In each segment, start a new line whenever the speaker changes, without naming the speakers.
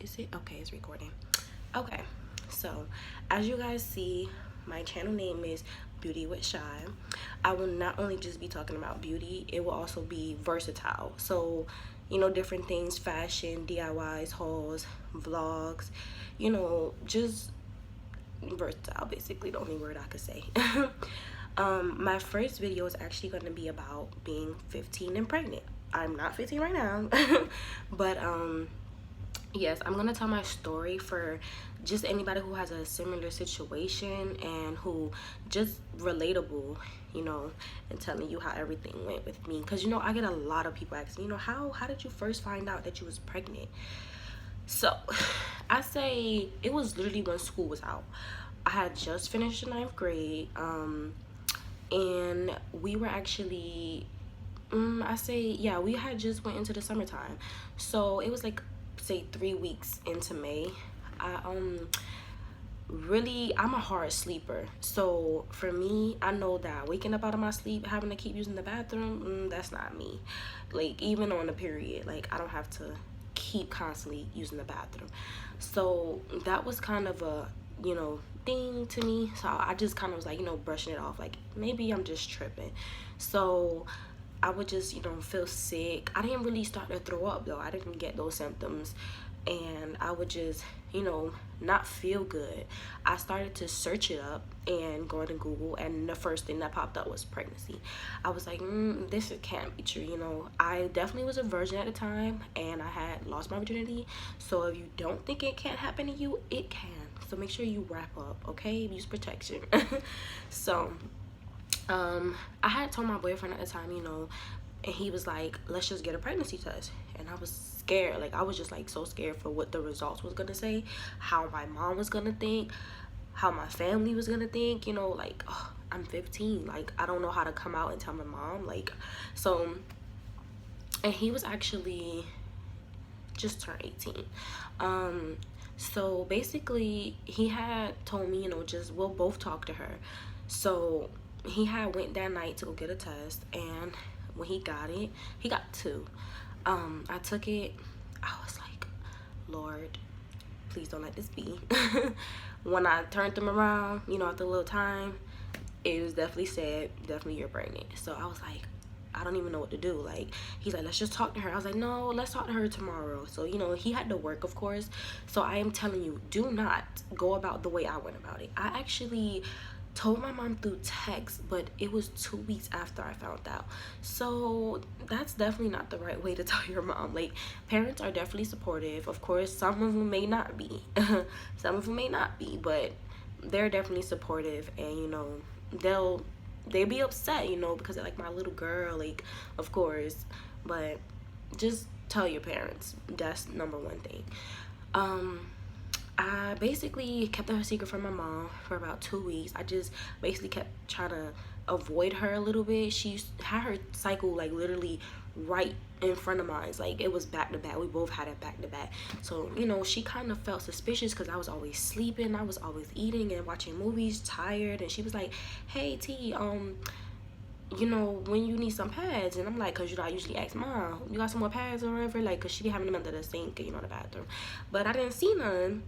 Is it? Okay, it's recording. Okay, so as you guys see, my channel name is Beauty with Shy. I will not only just be talking about beauty, it will also be versatile. So, different things, fashion, DIYs, hauls, vlogs, just versatile, basically the only word I could say. My first video is actually going to be about being 15 and pregnant. I'm not 15 right now, but yes, I'm gonna tell my story for just anybody who has a similar situation and who just relatable, and telling you how everything went with me. Because I get a lot of people asking, how did you first find out that you was pregnant? So I say it was literally when school was out. I had just finished the ninth grade, and we were actually I say, yeah, we had just went into the summertime. So it was like, say, 3 weeks into May. I'm a hard sleeper. So for me, I know that waking up out of my sleep, having to keep using the bathroom, that's not me. Like, even on a period, like, I don't have to keep constantly using the bathroom. So that was kind of a, thing to me. So I just kind of was like, brushing it off. Like, maybe I'm just tripping. So I would just, feel sick. I didn't really start to throw up though. I didn't get those symptoms. And I would just, not feel good. I started to search it up and go to Google, and the first thing that popped up was pregnancy. I was like, this can't be true. I definitely was a virgin at the time, and I had lost my virginity. So if you don't think it can't happen to you, it can. So make sure you wrap up, okay? Use protection. So I had told my boyfriend at the time, and he was like, let's just get a pregnancy test. And I was scared. Like, I was just like so scared for what the results was gonna say, how my mom was gonna think, how my family was gonna think, like, oh, I'm 15, like, I don't know how to come out and tell my mom, like. So, and he was actually just turned 18. So basically he had told me, just we'll both talk to her. So he had went that night to go get a test, and when he got it, he got two. I took it. I was like, Lord, please don't let this be. When I turned them around, after a little time, it was definitely said, definitely you're pregnant. So I was like, I don't even know what to do. Like, he's like, let's just talk to her. I was like, no, let's talk to her tomorrow. So, he had to work, of course. So I am telling you, do not go about the way I went about it. I actually told my mom through text, but it was 2 weeks after I found out. So that's definitely not the right way to tell your mom. Like, parents are definitely supportive. Of course, some of them may not be. Some of them may not be, but they're definitely supportive, and they'll be upset, because they're like, my little girl, like, of course. But just tell your parents. That's number one thing. I basically kept a secret from my mom for about 2 weeks. I just basically kept trying to avoid her a little bit. She had her cycle like literally right in front of mine. Like, it was back to back. We both had it back to back. So, she kind of felt suspicious because I was always sleeping. I was always eating and watching movies, tired. And she was like, hey, T, when you need some pads. And I'm like, because I usually ask Mom, you got some more pads or whatever, like, because she be having them under the sink, the bathroom. But I didn't see none.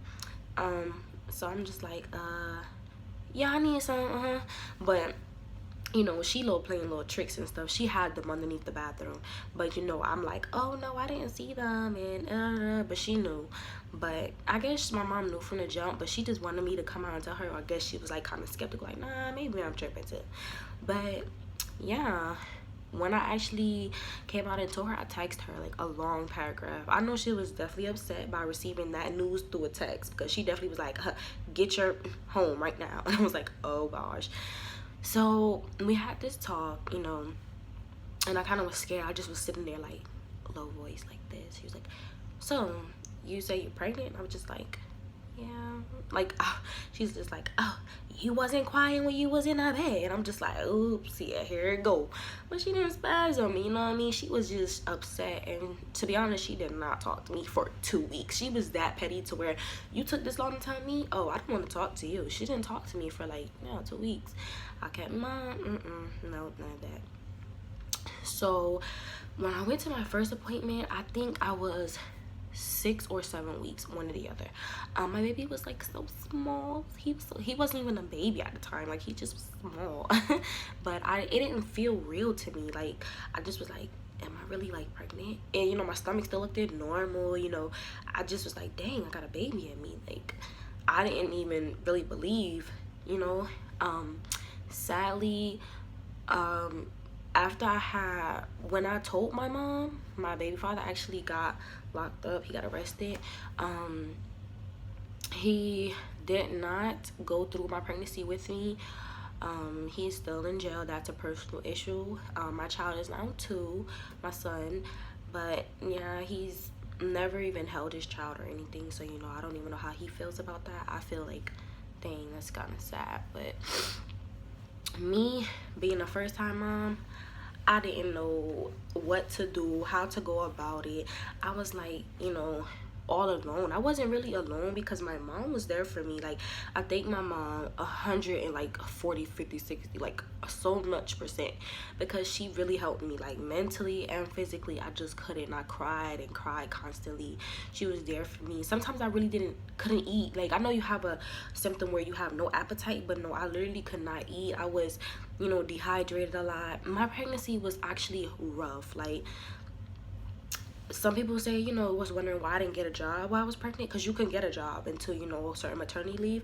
So I'm just like, yeah, I need some. But she playing little tricks and stuff. She had them underneath the bathroom, but I'm like, oh no, I didn't see them. And but she knew. But I guess my mom knew from the jump, but she just wanted me to come out and tell her. I guess she was like kind of skeptical, like, nah, maybe I'm tripping too. But yeah, when I actually came out and told her, I texted her like a long paragraph. I know she was definitely upset by receiving that news through a text, because she definitely was like, get your home right now. And I was like, oh gosh. So we had this talk, and I kind of was scared. I just was sitting there like, low voice like this. He was like, so you say you're pregnant? I was just like, yeah. Like, she's just like, oh, you wasn't crying when you was in her bed. And I'm just like, oops, yeah, here it go. But she didn't spaz on me, you know what I mean? She was just upset. And to be honest, she did not talk to me for 2 weeks. She was that petty to where, you took this long to tell me? Oh, I don't want to talk to you. She didn't talk to me for like, 2 weeks. I kept, Mom, no, none of that. So when I went to my first appointment, I think I was 6 or 7 weeks, one or the other. My baby was like so small. He wasn't even a baby at the time. Like, he just was small. But it didn't feel real to me. Like, I just was like, am I really like pregnant? And you know, my stomach still looked normal. You know, I just was like, dang, I got a baby in me. Like, I didn't even really believe, you know. Sadly, after when I told my mom, my baby father actually got locked up. He got arrested. He did not go through my pregnancy with me. He's still in jail. That's a personal issue. My child is now 2, my son. But yeah, he's never even held his child or anything. So, you know, I don't even know how he feels about that. I feel like, dang, that's kind of sad. But me being a first time mom, I didn't know what to do, how to go about it. I was like, you know, all alone. I wasn't really alone because my mom was there for me. Like, I think my mom 140, 50, 60, like so much percent, because she really helped me, like mentally and physically. I just couldn't. I cried and cried constantly. She was there for me. Sometimes I really couldn't eat. Like, I know you have a symptom where you have no appetite, but no, I literally could not eat. I was, you know, dehydrated a lot. My pregnancy was actually rough. Like, some people say, you know, was wondering why I didn't get a job while I was pregnant, because you can get a job until, you know, a certain maternity leave.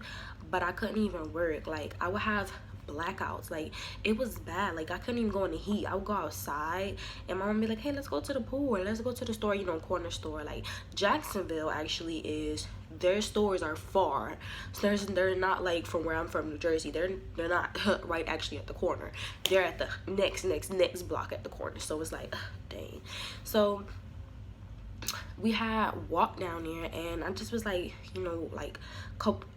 But I couldn't even work. Like, I would have blackouts. Like, it was bad. Like, I couldn't even go in the heat. I would go outside and my mom would be like, hey, let's go to the pool, or let's go to the store, you know, corner store. Like, Jacksonville actually is, their stores are far. So they're not like from where I'm from, New Jersey. They're not right actually at the corner. They're at the next block at the corner. So it's like, dang. So we had walked down there, and I just was like, you know, like,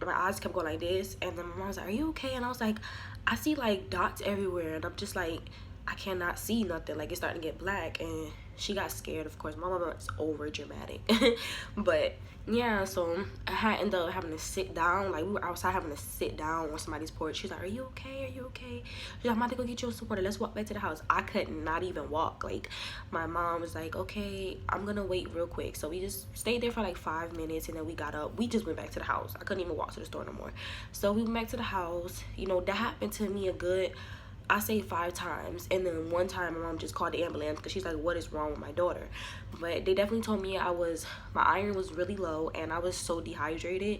my eyes kept going like this, and then my mom was like, are you okay? And I was like, I see like dots everywhere, and I'm just like, I cannot see nothing. Like, it's starting to get black. And she got scared, of course. My mom was over dramatic. But yeah, so I had ended up having to sit down. Like, we were outside having to sit down on somebody's porch. She's like, are you okay? Are you okay? She's like, I'm about to go get you a supporter. Let's walk back to the house. I could not even walk. Like, my mom was like, okay, I'm gonna wait real quick. So we just stayed there for like 5 minutes, and then we got up. We just went back to the house. I couldn't even walk to the store no more. So we went back to the house. You know, that happened to me a good, I say 5 times. And then one time my mom just called the ambulance because she's like, what is wrong with my daughter? But they definitely told me my iron was really low, and I was so dehydrated.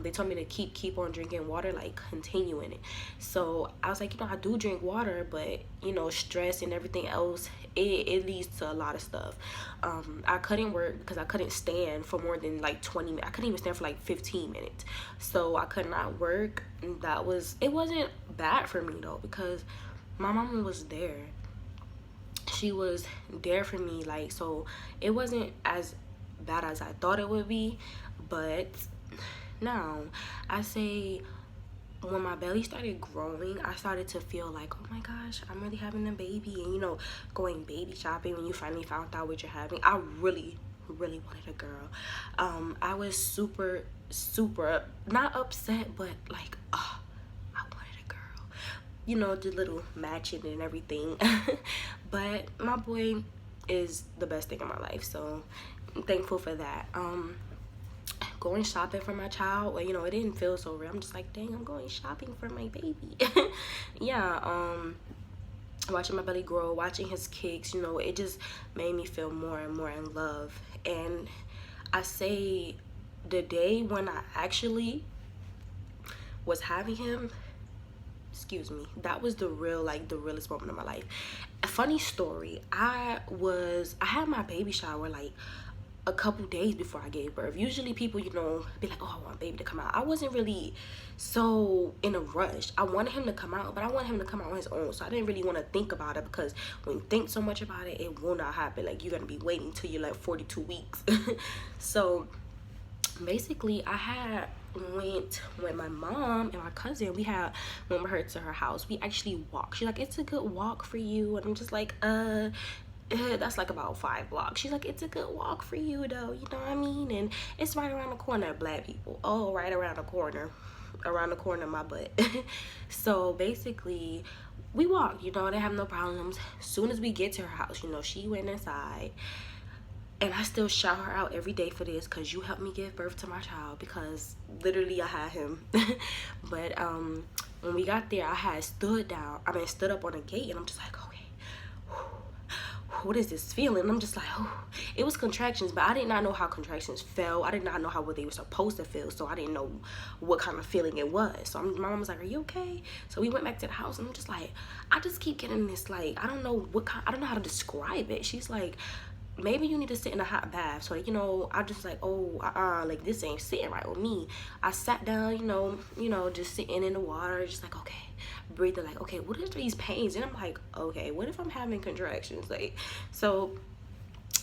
They told me to keep on drinking water, like continuing it. So I was like, you know, I do drink water, but you know, stress and everything else, it leads to a lot of stuff. I couldn't work because I couldn't stand for more than like 20 minutes. I couldn't even stand for like 15 minutes. So I could not work. It wasn't bad for me though, because my mama was there. She was there for me. Like, so it wasn't as bad as I thought it would be. But now I say, when my belly started growing, I started to feel like, oh my gosh, I'm really having a baby. And you know, going baby shopping when you finally found out what you're having, I really wanted a girl. I was super not upset, but like, I wanted a girl, you know, the little matching and everything. But my boy is the best thing in my life, so I'm thankful for that. Going shopping for my child, well, you know, it didn't feel so real. I'm just like, dang, I'm going shopping for my baby. Yeah. Watching my belly grow, watching his kicks, you know, it just made me feel more and more in love. And I say, the day when I actually was having him, excuse me, that was the realest moment of my life. A funny story, I had my baby shower like a couple days before I gave birth. Usually people, you know, be like, oh, I want baby to come out. I wasn't really so in a rush. I wanted him to come out, but I wanted him to come out on his own. So I didn't really want to think about it, because when you think so much about it, it will not happen. Like, you're gonna be waiting till you're like 42 weeks. So basically, I went with my mom and my cousin. We went with her to her house. We actually walked. She's like, it's a good walk for you. And I'm just like, that's like about 5 blocks. She's like, it's a good walk for you though, you know what I mean? And it's right around the corner, Black people. Oh, right around the corner of my butt. So basically, we walked, you know, they have no problems. As soon as we get to her house, you know, she went inside, And I still shout her out every day for this, because you helped me give birth to my child, because literally I had him. But when we got there, I had stood up on a gate, and I'm just like, okay, what is this feeling? I'm just like, oh, it was contractions, but I did not know how contractions felt. I did not know what they were supposed to feel, so I didn't know what kind of feeling it was. So my mom was like, are you okay? So we went back to the house, and I'm just like, I just keep getting this, like, I don't know how to describe it. She's like, maybe you need to sit in a hot bath. So, you know, I just like, oh, like, this ain't sitting right with me. I sat down, you know, just sitting in the water, just like, okay, breathing, like, okay, what are these pains? And I'm like, okay, what if I'm having contractions? Like, so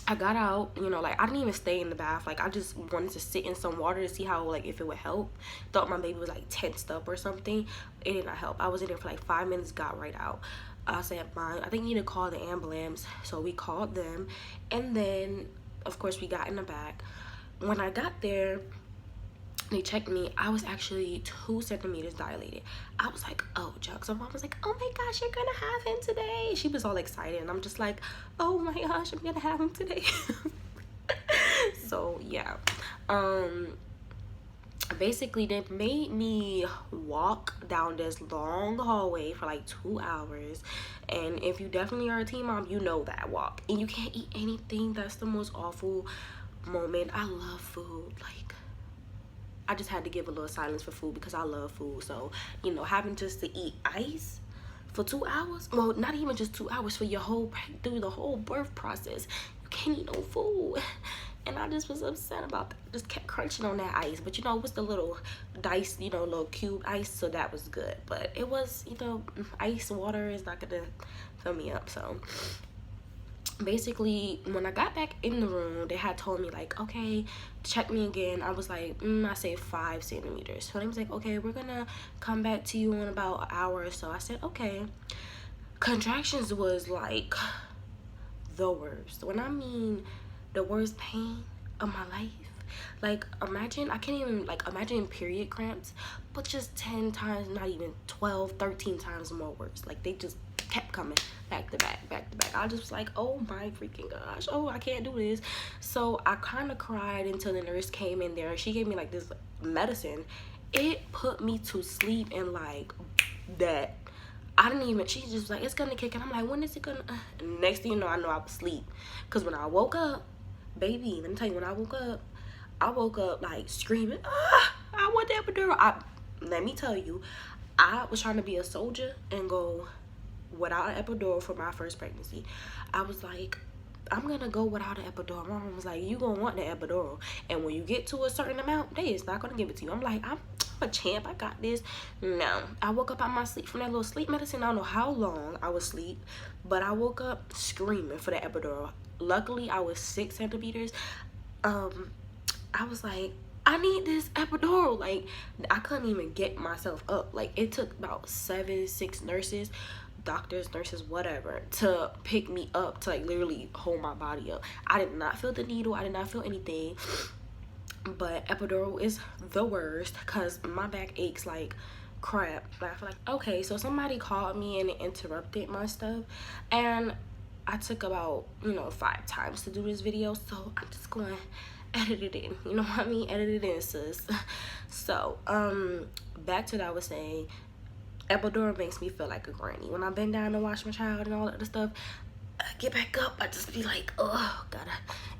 I got out, you know, like, I didn't even stay in the bath. Like, I just wanted to sit in some water to see how, like, if it would help. Thought my baby was, like, tensed up or something. It did not help. I was in there for, like, 5 minutes, got right out. I said, fine, I think you need to call the ambulance. So we called them. And then, of course, we got in the back. When I got there, they checked me. I was actually 2 centimeters dilated. I was like, oh, Chuck. So mom was like, oh my gosh, you're gonna have him today. She was all excited, and I'm just like, oh my gosh, I'm gonna have him today. So yeah, basically they made me walk down this long hallway for like 2 hours. And if you definitely are a teen mom, you know that walk, and you can't eat anything. That's the most awful moment. I love food. Like, I just had to give a little silence for food because I love food. So, you know, having just to eat ice for 2 hours, well, not even just 2 hours, for your through the whole birth process, you can't eat no food. And I just was upset about that. Just kept crunching on that ice. But, you know, it was the little dice, you know, little cube ice, so that was good. But it was, you know, ice water is not gonna fill me up. So basically, when I got back in the room, they had told me, like, okay, check me again. I was like, I say 5 centimeters. So they was like, okay, we're gonna come back to you in about an hour or so. I said, okay. Contractions was like the worst. When I mean the worst pain of my life, like, imagine, I can't even, like, imagine period cramps, but just 10 times, not even 12, 13 times more worse. Like, they just kept coming back to back, back to back. I just was like, oh my freaking gosh, oh, I can't do this. So I kind of cried until the nurse came in there. She gave me like this medicine. It put me to sleep, and like that, I didn't even, she just was like, it's gonna kick in. I'm like, when is it gonna, next thing you know, I was asleep. Because when I woke up, baby, let me tell you, when I woke up like screaming, I want the epidural. Let me tell you, I was trying to be a soldier and go without an epidural for my first pregnancy. I was like, I'm gonna go without an epidural. My mom was like, you gonna want the epidural, and when you get to a certain amount, they is not gonna give it to you. I'm like, I'm a champ, I got this. No, I woke up out my sleep from that little sleep medicine. I don't know how long I was asleep, but I woke up screaming for the epidural. Luckily, I was 6 centimeters. I was like, I need this epidural. Like, I couldn't even get myself up. Like, it took about 6 nurses, doctors, nurses, whatever, to pick me up, to like literally hold my body up. I did not feel the needle. I did not feel anything. But epidural is the worst because my back aches like crap. But I feel like, okay, so somebody called me and it interrupted my stuff, and I took about, 5 times to do this video, so I'm just going to edit it in. You know what I mean? Edit it in, sis. So back to what I was saying. Epidural makes me feel like a granny. When I bend down to wash my child and all that other stuff, I get back up, I just be like, oh, gotta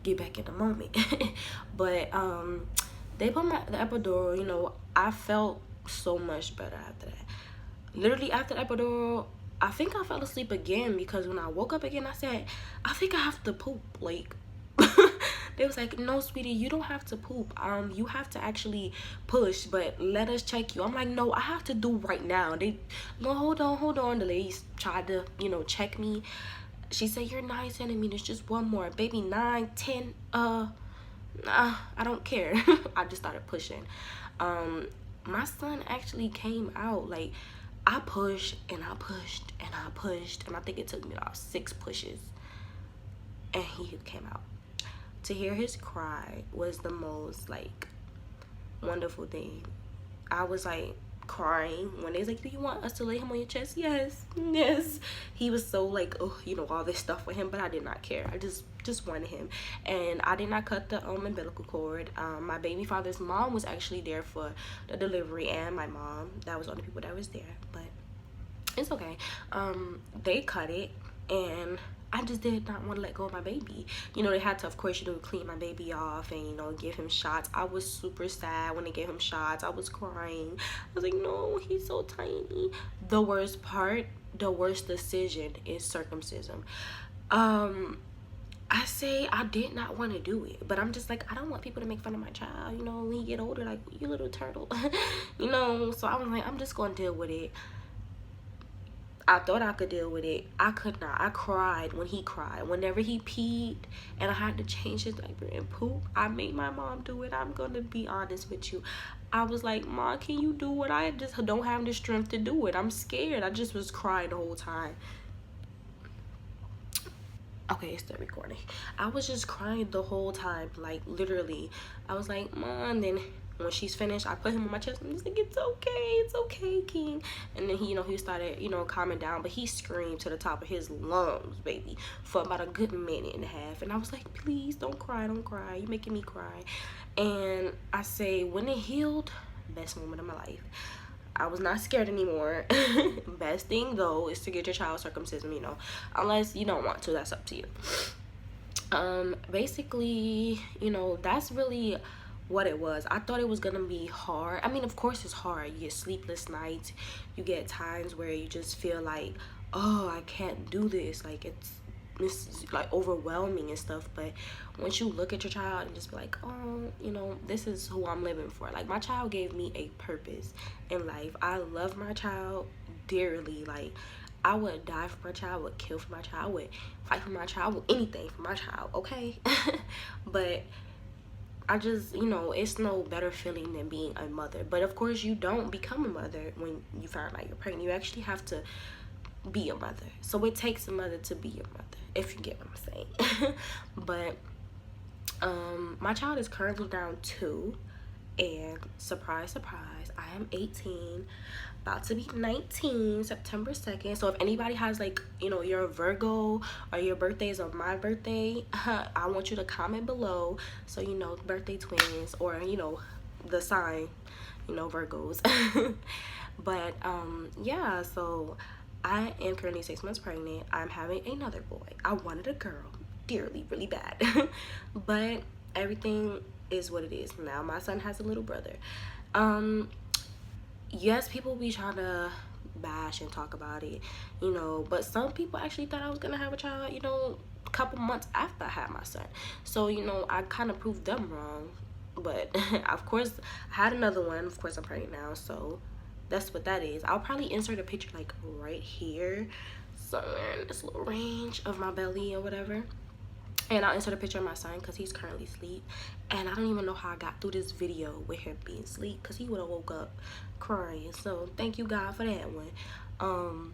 get back in the moment. But they put the epidural, I felt so much better after that. Literally after the epidural, I think I fell asleep again, because when I woke up again, I said, I think I have to poop. Like, they was like, no, sweetie, you don't have to poop. You have to actually push, but let us check you. I'm like, no, I have to do right now. No, hold on. The ladies tried to, check me. She said, you're 9 centimeters, just one more. Baby, 9, 10, nah, I don't care. I just started pushing. My son actually came out. Like, I pushed and I pushed and I pushed, and I think it took me about 6 pushes, and he came out. To hear his cry was the most, like, wonderful thing. I was like crying when they was like, do you want us to lay him on your chest? Yes, yes. He was so like, oh, you know, all this stuff with him, but I did not care. I just wanted him. And I did not cut the umbilical cord. My baby father's mom was actually there for the delivery, and my mom. That was the only people that was there, but it's okay. They cut it, and I just did not want to let go of my baby. You know, they had to, of course, you know, clean my baby off and, you know, give him shots. I was super sad when they gave him shots. I was crying. I was like, no, he's so tiny. The worst part, the worst decision is circumcision. I say I did not want to do it, but I'm just like, I don't want people to make fun of my child, you know, when he get older, like, you little turtle. You know, so I was like, I'm just going to deal with it. I thought I could deal with it. I could not. I cried when he cried. Whenever he peed and I had to change his diaper and poop, I made my mom do it. I'm going to be honest with you. I was like, Mom, can you do it? I just don't have the strength to do it. I'm scared. I just was crying the whole time. Okay, it's still recording. I was just crying the whole time, like literally. I was like, Mom, then when she's finished, I put him on my chest. I'm just like, it's okay, King. And then he, you know, he started, you know, calming down, but he screamed to the top of his lungs, baby, for about a good minute and a half. And I was like, please don't cry, you're making me cry. And I say, when it healed, best moment of my life. I was not scared anymore. Best thing though is to get your child circumcision, you know, unless you don't want to, that's up to you. Basically, you know, that's really what it was. I thought it was gonna be hard. I mean, of course it's hard. You get sleepless nights, you get times where you just feel like, oh, I can't do this, like it's like overwhelming and stuff. But once you look at your child and just be like, oh, you know, this is who I'm living for. Like, my child gave me a purpose in life. I love my child dearly. Like, I would die for my child, I would kill for my child, I would fight for my child, I would anything for my child, okay? But I just, you know, it's no better feeling than being a mother. But of course you don't become a mother when you find out you're pregnant. You actually have to be a mother. So it takes a mother to be a mother, if you get what I'm saying. But my child is currently down 2, and surprise, I am 18, about to be 19 September 2nd. So if anybody has, like, you know, you're a Virgo or your birthday is on my birthday, I want you to comment below, so you know, birthday twins, or you know, the sign, you know, Virgos. But yeah, so I am currently 6 months pregnant. I'm having another boy. I wanted a girl dearly, really bad. But everything is what it is now. My son has a little brother. Yes, people be trying to bash and talk about it, you know, but some people actually thought I was gonna have a child, you know, a couple months after I had my son. So, you know, I kind of proved them wrong. But of course I had another one. Of course I'm pregnant now, so that's what that is. I'll probably insert a picture like right here somewhere in this little range of my belly or whatever. And I'll insert a picture of my son because he's currently asleep. And I don't even know how I got through this video with him being asleep, because he would have woke up crying. So thank you God for that one.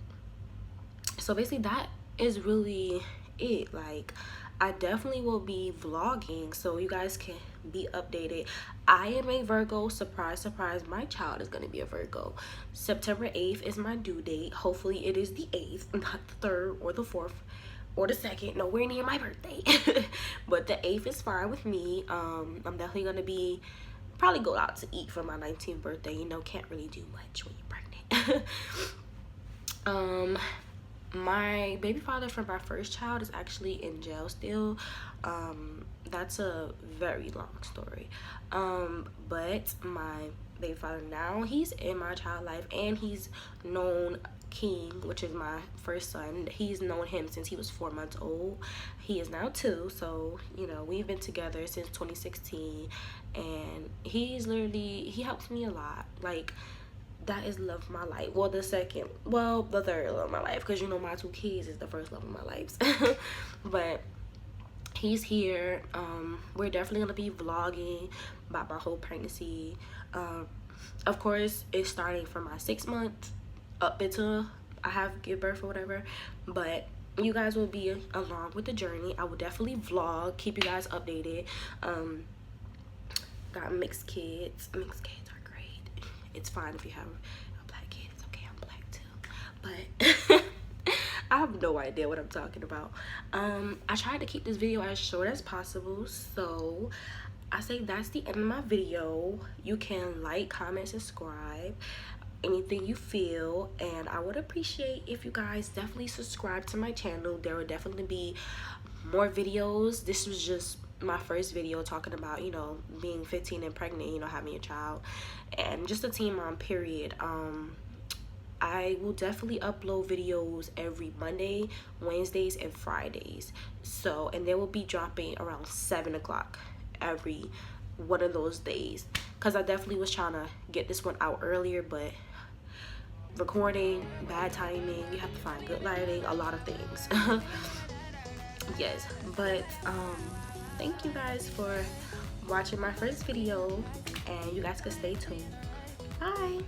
So basically that is really it. Like, I definitely will be vlogging, so you guys can be updated. I am a Virgo. Surprise, surprise, my child is going to be a Virgo. September 8th is my due date. Hopefully it is the 8th, not the 3rd or the 4th or the 2nd, nowhere near my birthday. But the 8th is fine with me. I'm definitely going to be, probably go out to eat for my 19th birthday. You know, can't really do much when you're pregnant. My baby father for my first child is actually in jail still. That's a very long story. But my baby father now, he's in my child life, and he's known King, which is my first son. He's known him since he was 4 months old. He is now 2, so you know, we've been together since 2016, and he's literally, he helps me a lot. Like, that is love of my life. Well, the second, well, the third love of my life, because you know, my 2 kids is the first love of my life. But he's here. We're definitely gonna be vlogging about my whole pregnancy. Of course, it's starting from my 6 months up until I have give birth or whatever, but you guys will be along with the journey. I will definitely vlog, keep you guys updated. Got mixed kids. Mixed kids are great. It's fine if you have but I have no idea what I'm talking about. I tried to keep this video as short as possible, so I say that's the end of my video. You can like, comment, subscribe, anything you feel, and I would appreciate if you guys definitely subscribe to my channel. There will definitely be more videos. This was just my first video talking about, you know, being 15 and pregnant, you know, having a child, and just a teen mom, period. I will definitely upload videos every Monday, Wednesdays, and Fridays. So, and they will be dropping around 7 o'clock every one of those days, because I definitely was trying to get this one out earlier, but recording, bad timing, you have to find good lighting, a lot of things. Yes, but thank you guys for watching my first video, and you guys can stay tuned. Bye.